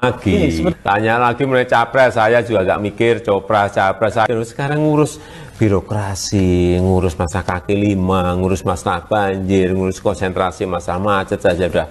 Lagi, tanya lagi mulai capres, saya juga gak mikir copras, capres, sekarang ngurus birokrasi, ngurus masa kaki lima, ngurus masalah banjir, ngurus konsentrasi masalah macet saja udah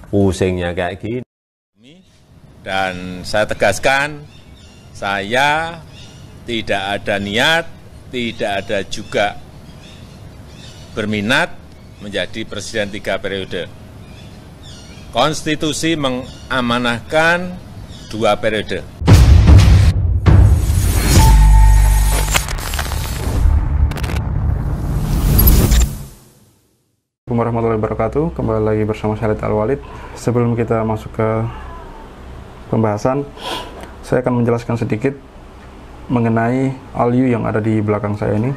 pusingnya kayak gini. Dan saya tegaskan, saya tidak ada niat, tidak ada juga berminat menjadi presiden 3 periode. Konstitusi mengamanahkan 2 periode. Assalamualaikum warahmatullahi wabarakatuh. Kembali lagi bersama saya Khalid Al-Walid. Sebelum kita masuk ke pembahasan, saya akan menjelaskan sedikit mengenai Alyu yang ada di belakang saya ini.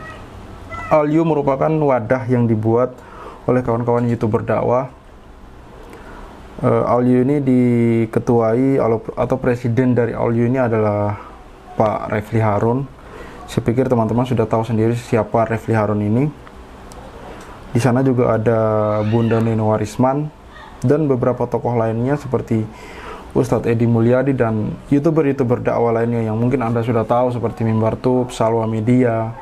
Alyu merupakan wadah yang dibuat oleh kawan-kawan YouTuber dakwah. Alyu ini diketuai atau presiden dari Alyu ini adalah Pak Refli Harun. Saya pikir teman-teman sudah tahu sendiri siapa Refli Harun ini. Di sana juga ada Bunda Nino Warisman dan beberapa tokoh lainnya seperti Ustadz Edi Mulyadi dan YouTuber-YouTuber dakwah lainnya yang mungkin Anda sudah tahu seperti Mimbar Tube, Salwa Media,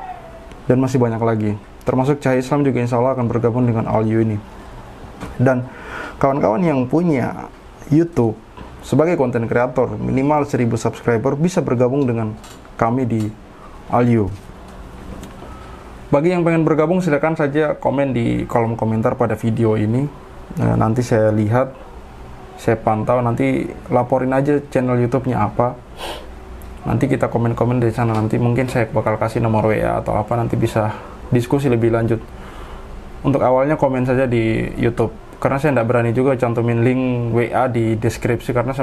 dan masih banyak lagi. Termasuk Cahaya Islam juga insya Allah akan bergabung dengan Alyu ini. Dan kawan-kawan yang punya YouTube sebagai konten kreator minimal 1000 subscriber bisa bergabung dengan kami di Alyu. Bagi yang pengen bergabung silakan saja komen di kolom komentar pada video ini. Nanti saya lihat, saya pantau, nanti laporin aja channel YouTube-nya apa. Nanti kita komen-komen dari sana, nanti mungkin saya bakal kasih nomor WA atau apa, nanti bisa diskusi lebih lanjut. Untuk awalnya komen saja di YouTube, karena saya tidak berani juga cantumin link WA di deskripsi, karena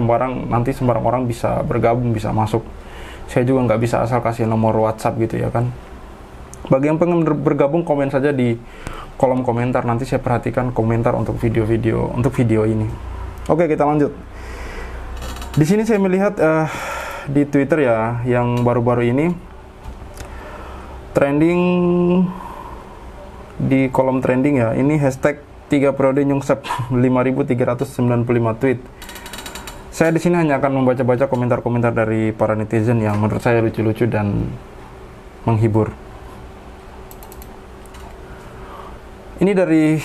nanti sembarang orang bisa bergabung, bisa masuk. Saya juga nggak bisa asal kasih nomor WhatsApp gitu ya kan. Bagi yang pengen bergabung, komen saja di kolom komentar, nanti saya perhatikan komentar untuk video ini. Oke, kita lanjut. Di sini saya melihat di Twitter ya, yang baru-baru ini trending di kolom trending ya, ini hashtag 3 periode nyungsep 5.395 tweet. Saya di sini hanya akan membaca-baca komentar-komentar dari para netizen yang menurut saya lucu-lucu dan menghibur. Ini dari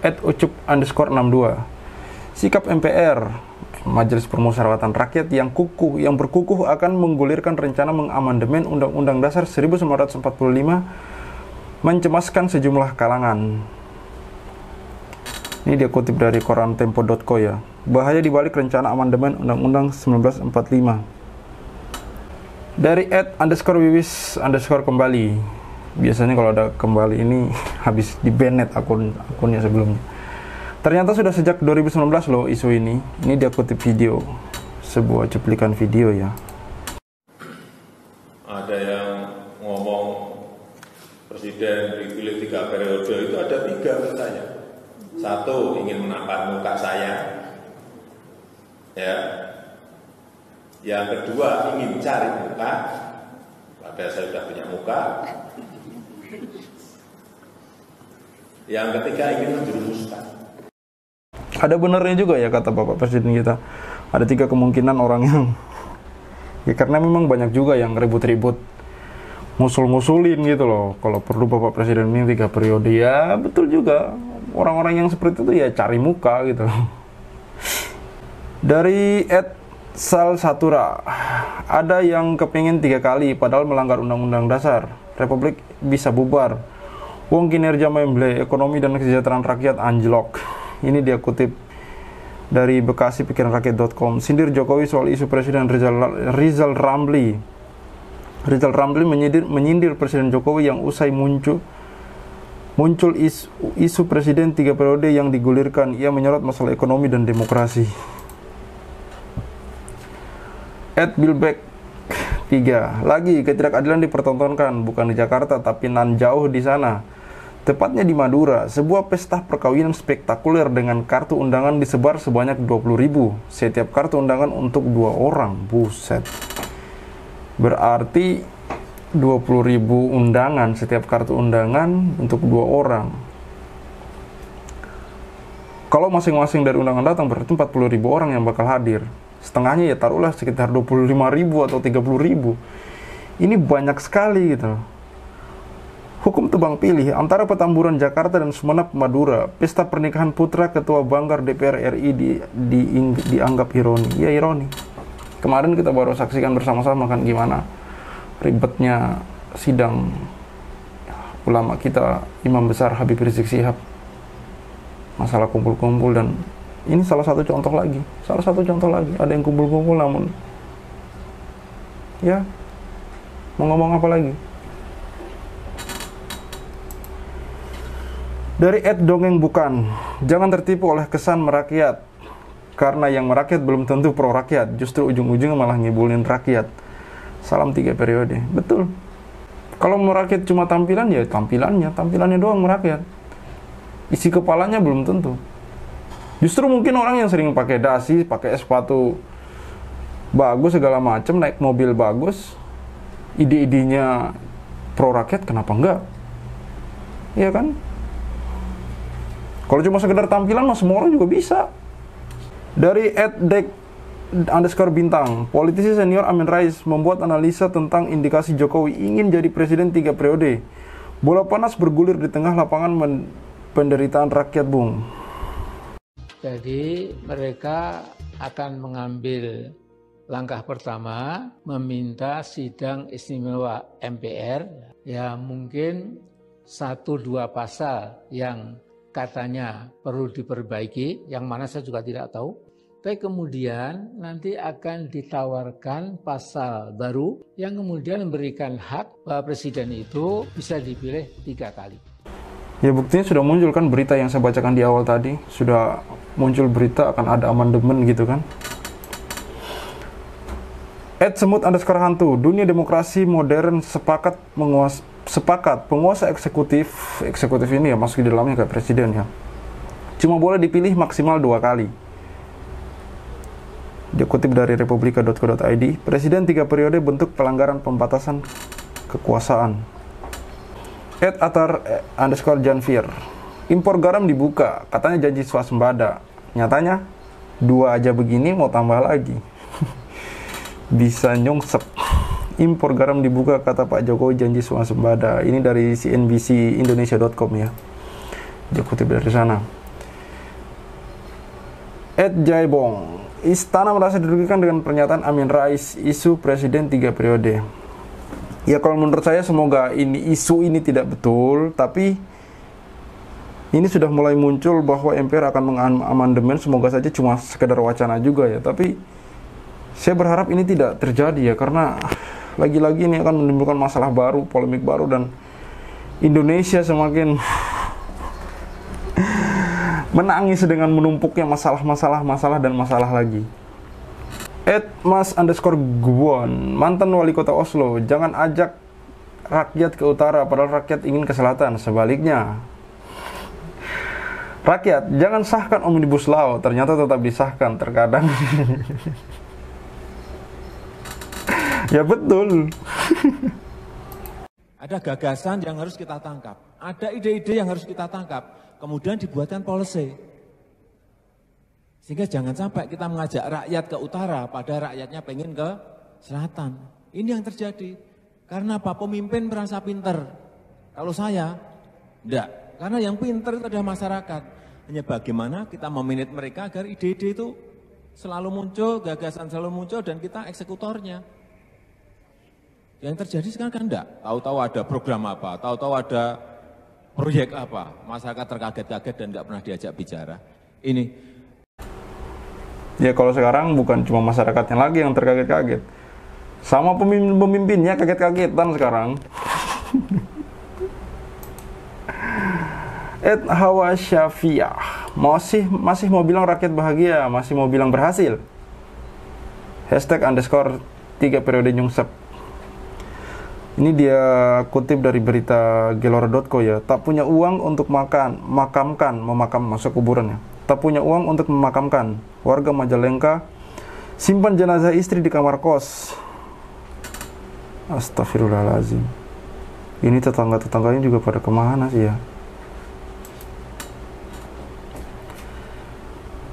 @ucup_62. Sikap MPR, Majelis Permusyawaratan Rakyat yang berkukuh akan menggulirkan rencana mengamandemen Undang-Undang Dasar 1945 mencemaskan sejumlah kalangan. Ini dia kutip dari koran tempo.co ya. Bahaya dibalik rencana amandemen Undang-Undang 1945. Dari @_wiwis_kembali. Biasanya kalau ada kembali ini habis di-banned akunnya sebelumnya. Ternyata sudah sejak 2019 loh isu ini. Ini dia kutip video, sebuah cuplikan video ya. Ada yang ngomong presiden dipilih 3 periode, itu ada 3 katanya. 1, ingin menampar muka saya. Ya. Yang kedua, ingin cari muka. Padahal saya sudah punya muka. Yang ketiga, ingin menjerumuskan. Ada benernya juga ya kata Bapak Presiden kita. Ada 3 kemungkinan orang yang ya, karena memang banyak juga yang ribut-ribut ngusul-ngusulin gitu loh. Kalau perlu Bapak Presiden ini 3 periode, ya betul juga. Orang-orang yang seperti itu ya cari muka gitu. Dari @salsatura, ada yang kepingin 3 kali padahal melanggar Undang-Undang Dasar. Republik bisa bubar. Wong kinerja memble, ekonomi dan kesejahteraan rakyat anjlok. Ini dia kutip dari bekasipikiranrakyat.com. Sindir Jokowi soal isu Presiden Rizal Ramli. Rizal Ramli menyindir Presiden Jokowi yang usai muncul isu Presiden 3 periode yang digulirkan. Ia menyorot masalah ekonomi dan demokrasi. @Billback 3. Lagi ketidakadilan dipertontonkan, bukan di Jakarta tapi nan jauh di sana. Tepatnya di Madura, sebuah pesta perkawinan spektakuler dengan kartu undangan disebar sebanyak 20.000. Setiap kartu undangan untuk 2 orang. Buset. Berarti 20.000 undangan, setiap kartu undangan untuk 2 orang. Kalau masing-masing dari undangan datang berarti 40.000 orang yang bakal hadir. Setengahnya ya taruhlah sekitar 25.000 atau 30.000. Ini banyak sekali gitu. Hukum tebang pilih antara Petamburan Jakarta dan Sumeneb Madura. Pesta pernikahan putra Ketua Banggar DPR RI dianggap ironi. Ya ironi. Kemarin kita baru saksikan bersama-sama kan gimana ribetnya sidang ulama kita, Imam Besar Habib Rizik Syihab, masalah kumpul-kumpul. Dan ini salah satu contoh lagi, ada yang kumpul-kumpul namun ya mau ngomong apa lagi. Dari @dongeng bukan, jangan tertipu oleh kesan merakyat, karena yang merakyat belum tentu pro rakyat, justru ujung-ujungnya malah ngibulin rakyat. Salam 3 periode. Betul. Kalau merakyat cuma tampilan, ya tampilannya doang merakyat. Isi kepalanya belum tentu. Justru mungkin orang yang sering pakai dasi, pakai sepatu bagus segala macam, naik mobil bagus, ide-idenya pro rakyat, kenapa enggak? Iya kan? Kalau cuma sekedar tampilan mah semua orang juga bisa. Dari @dek_bintang, politisi senior Amin Rais membuat analisa tentang indikasi Jokowi ingin jadi presiden 3 periode. Bola panas bergulir di tengah lapangan penderitaan rakyat, Bung. Jadi mereka akan mengambil langkah pertama, meminta sidang istimewa MPR, ya mungkin 1-2 pasal yang katanya perlu diperbaiki, yang mana saya juga tidak tahu. Tapi kemudian nanti akan ditawarkan pasal baru yang kemudian memberikan hak bahwa presiden itu bisa dipilih 3 kali. Ya buktinya sudah muncul kan berita yang saya bacakan di awal tadi. Sudah muncul berita akan ada amandemen gitu kan. @semut_hantu, dunia demokrasi modern sepakat penguasa eksekutif ini ya masuk di dalamnya kayak presiden ya. Cuma boleh dipilih maksimal 2 kali. Dikutip dari republika.co.id, presiden 3 periode bentuk pelanggaran pembatasan kekuasaan. @atar_janfir, impor garam dibuka, katanya janji swasembada. Nyatanya 2 aja begini mau tambah lagi. Bisa nyongsep. Impor garam dibuka, kata Pak Jokowi janji swasembada. Ini dari CNBC Indonesia.com ya. Dikutip dari sana. @jaibong, Istana merasa dirugikan dengan pernyataan Amin Rais isu presiden 3 periode. Ya kalau menurut saya semoga isu ini tidak betul, tapi ini sudah mulai muncul bahwa MPR akan mengamandemen, semoga saja cuma sekedar wacana juga ya. Tapi saya berharap ini tidak terjadi ya, karena lagi-lagi ini akan menimbulkan masalah baru, polemik baru, dan Indonesia semakin menangis dengan menumpuknya masalah dan masalah lagi. @mas_guwon, mantan wali kota Oslo, jangan ajak rakyat ke utara padahal rakyat ingin ke selatan, sebaliknya. Rakyat, jangan sahkan Omnibus Law, ternyata tetap disahkan terkadang. Ya betul. Ada gagasan yang harus kita tangkap, ada ide-ide yang harus kita tangkap, kemudian dibuatkan policy. Sehingga jangan sampai kita mengajak rakyat ke utara, pada rakyatnya pengen ke selatan. Ini yang terjadi. Karena apa? Pemimpin merasa pinter. Kalau saya, enggak. Karena yang pinter itu adalah masyarakat. Hanya bagaimana kita memanage mereka agar ide-ide itu selalu muncul, gagasan selalu muncul, dan kita eksekutornya. Yang terjadi sekarang kan enggak. Tahu-tahu ada program apa, tahu-tahu ada proyek apa, masyarakat terkaget-kaget dan nggak pernah diajak bicara. Ini. Ya kalau sekarang bukan cuma masyarakatnya lagi yang terkaget-kaget, sama pemimpinnya kaget-kagetan sekarang. Hawa Syafiah, masih mau bilang rakyat bahagia, masih mau bilang berhasil. #_3 periode nyungsep. Ini dia kutip dari berita gelora.co ya. Tak punya uang untuk memakam masuk kuburan ya. Tak punya uang untuk memakamkan. Warga Majalengka simpan jenazah istri di kamar kos. Astagfirullahaladzim. Ini tetangga-tetangganya juga pada kemana sih ya?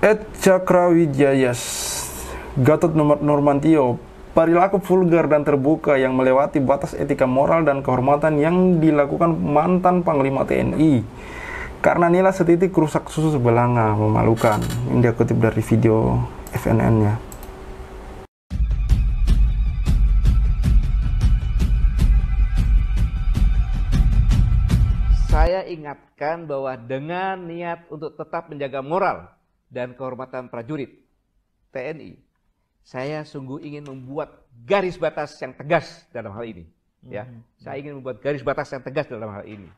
@Cakrawijayas, Gatot Nurmantio, perilaku vulgar dan terbuka yang melewati batas etika moral dan kehormatan yang dilakukan mantan Panglima TNI karena nilai setitik rusak susu sebelanga, memalukan. Ini dia kutip dari video FNN-nya. Saya ingatkan bahwa dengan niat untuk tetap menjaga moral dan kehormatan prajurit TNI, saya sungguh ingin membuat garis batas yang tegas dalam hal ini. Ya, saya ingin membuat garis batas yang tegas dalam hal ini.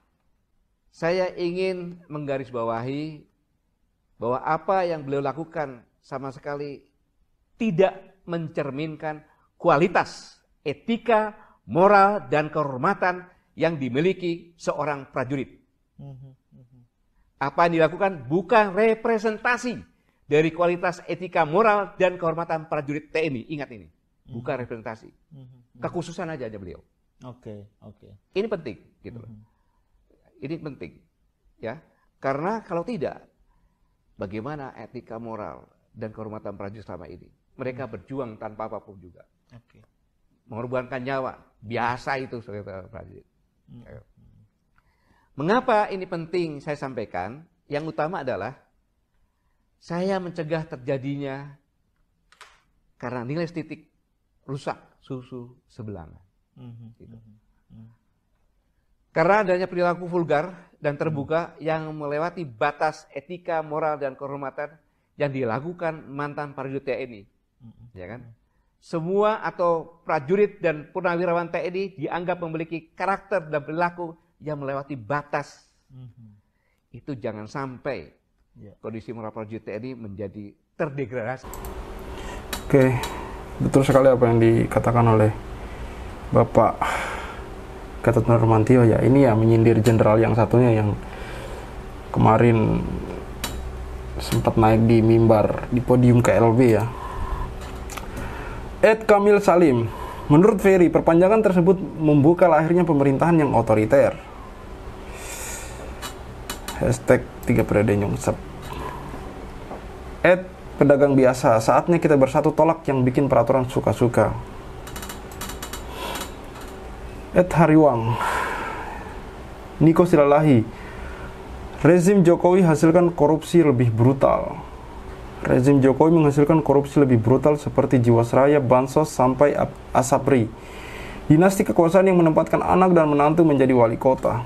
Saya ingin menggarisbawahi bahwa apa yang beliau lakukan sama sekali tidak mencerminkan kualitas etika, moral, dan kehormatan yang dimiliki seorang prajurit. Apa yang dilakukan bukan representasi dari kualitas etika, moral, dan kehormatan prajurit TNI. Ingat ini, bukan representasi. Kekhususan aja beliau. Oke. Ini penting, gitu loh. Ini penting, ya. Karena kalau tidak, bagaimana etika, moral, dan kehormatan prajurit selama ini? Mereka berjuang tanpa apapun juga. Mengorbankan nyawa, biasa itu saudara prajurit. Mengapa ini penting saya sampaikan? Yang utama adalah saya mencegah terjadinya karena nilai estetik rusak susu sebelanga. Gitu. Karena adanya perilaku vulgar dan terbuka yang melewati batas etika, moral, dan kehormatan yang dilakukan mantan prajurit TNI, ya kan? Semua atau prajurit dan purnawirawan TNI dianggap memiliki karakter dan perilaku yang melewati batas. Itu jangan sampai kondisi moral prajurit TNI menjadi terdegradasi. Oke, betul sekali apa yang dikatakan oleh Bapak Gatot Nurmantio ya. Ini ya menyindir jenderal yang satunya yang kemarin sempat naik di mimbar di podium KLB ya. Kamil Salim, menurut Ferry, perpanjangan tersebut membuka lahirnya pemerintahan yang otoriter. #3 periode nyungsep. Pedagang biasa, saatnya kita bersatu tolak yang bikin peraturan suka-suka. Hariwang, Niko Silalahi, rezim Jokowi hasilkan korupsi lebih brutal. Rezim Jokowi menghasilkan korupsi lebih brutal seperti Jiwasraya, Bansos, sampai Asabri. Dinasti kekuasaan yang menempatkan anak dan menantu menjadi wali kota.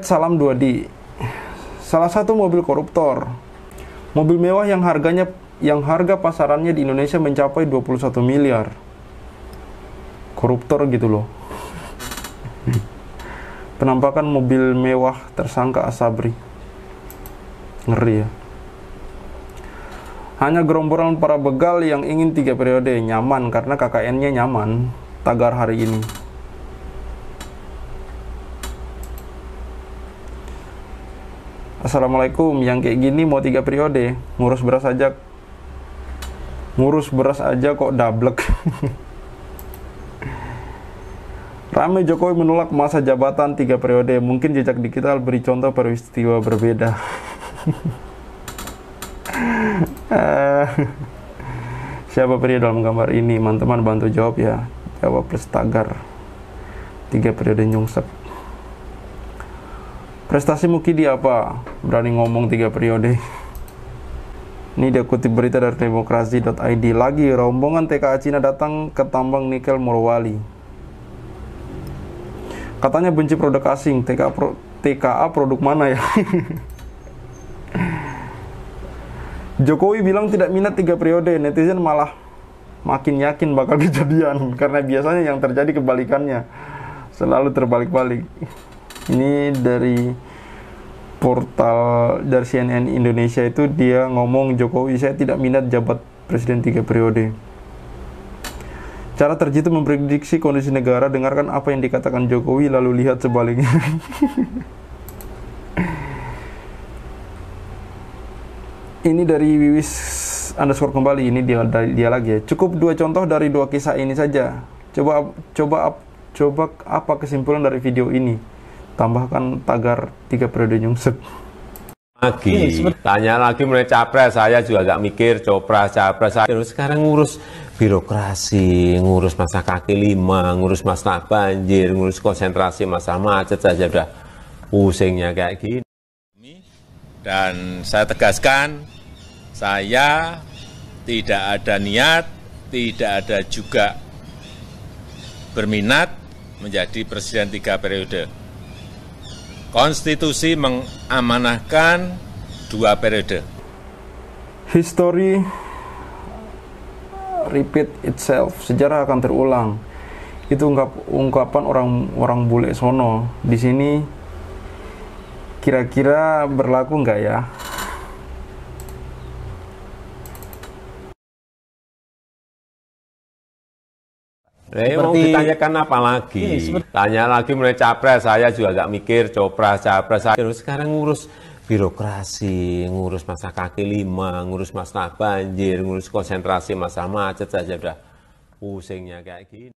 Salam 2D, salah satu mobil koruptor. Mobil mewah yang harga pasarannya di Indonesia mencapai 21 miliar. Koruptor gitu loh. Penampakan mobil mewah tersangka Asabri. Ngeri ya. Hanya gerombolan para begal yang ingin 3 periode, nyaman karena KKN-nya nyaman. Tagar hari ini. Assalamualaikum, yang kayak gini mau 3 periode, ngurus beras aja kok dablek. Rame Jokowi menolak masa jabatan 3 periode, mungkin jejak digital beri contoh peristiwa berbeda. Siapa pria dalam gambar ini? Teman-teman bantu jawab ya. Jawab plus tagar 3 periode nyungsep. Prestasi Mukidi apa? Berani ngomong 3 periode. Ini dia kutip berita dari demokrasi.id. Lagi, rombongan TKA Cina datang ke tambang nikel Morowali. Katanya benci produk asing. TKA produk mana ya? Jokowi bilang tidak minat 3 periode, netizen malah makin yakin bakal kejadian karena biasanya yang terjadi kebalikannya, selalu terbalik-balik. Ini dari portal dari CNN Indonesia, itu dia ngomong Jokowi, saya tidak minat jabat presiden 3 periode. Cara terjitu memprediksi kondisi negara, dengarkan apa yang dikatakan Jokowi lalu lihat sebaliknya. Ini dari Wiwis _ kembali, ini dia lagi ya. Cukup 2 contoh dari 2 kisah ini saja. Coba apa kesimpulan dari video ini? Tambahkan tagar 3 periode nyungsep. lagi, tanya lagi mengenai capres, saya juga agak mikir copras, capres. Sekarang ngurus birokrasi, ngurus masa kaki lima, ngurus masalah banjir, ngurus konsentrasi masalah macet saja udah pusingnya kayak gini. Dan saya tegaskan, saya tidak ada niat, tidak ada juga berminat menjadi presiden 3 periode. Konstitusi mengamanahkan 2 periode. History repeat itself, sejarah akan terulang. Itu ungkapan orang bule sono. Di sini kira-kira berlaku nggak ya? Mau ditanyakan apa lagi? Tanya lagi mengenai capres, saya juga agak mikir copras, capres. Sekarang ngurus birokrasi, ngurus masa kaki lima, ngurus masalah banjir, ngurus konsentrasi masalah macet saja udah pusingnya kayak gini.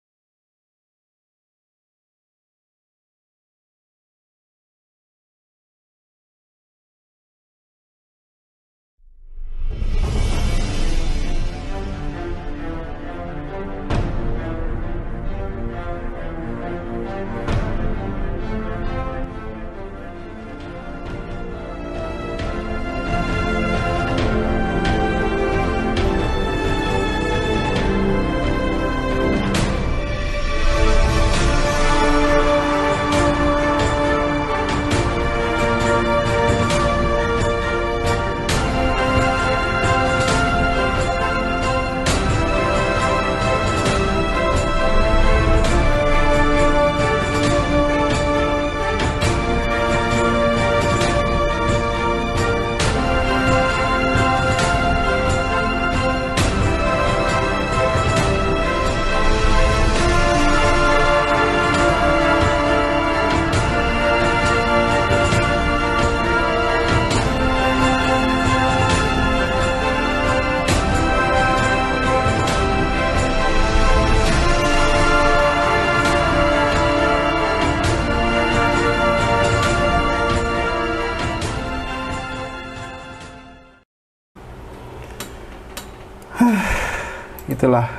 Itulah.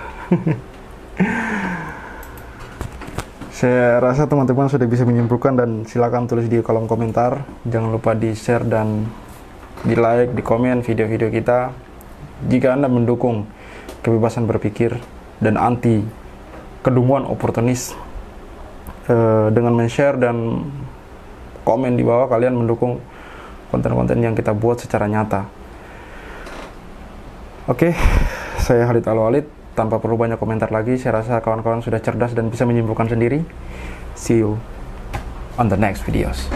Saya rasa teman-teman sudah bisa menyimpulkan, dan silakan tulis di kolom komentar. Jangan lupa di share dan di like, di komen video-video kita jika Anda mendukung kebebasan berpikir dan anti kedunguan oportunis. Dengan men-share dan komen di bawah, kalian mendukung konten-konten yang kita buat secara nyata. Oke, saya Khalid Al-Walid. Tanpa perlu banyak komentar lagi, saya rasa kawan-kawan sudah cerdas dan bisa menyimpulkan sendiri. See you on the next videos.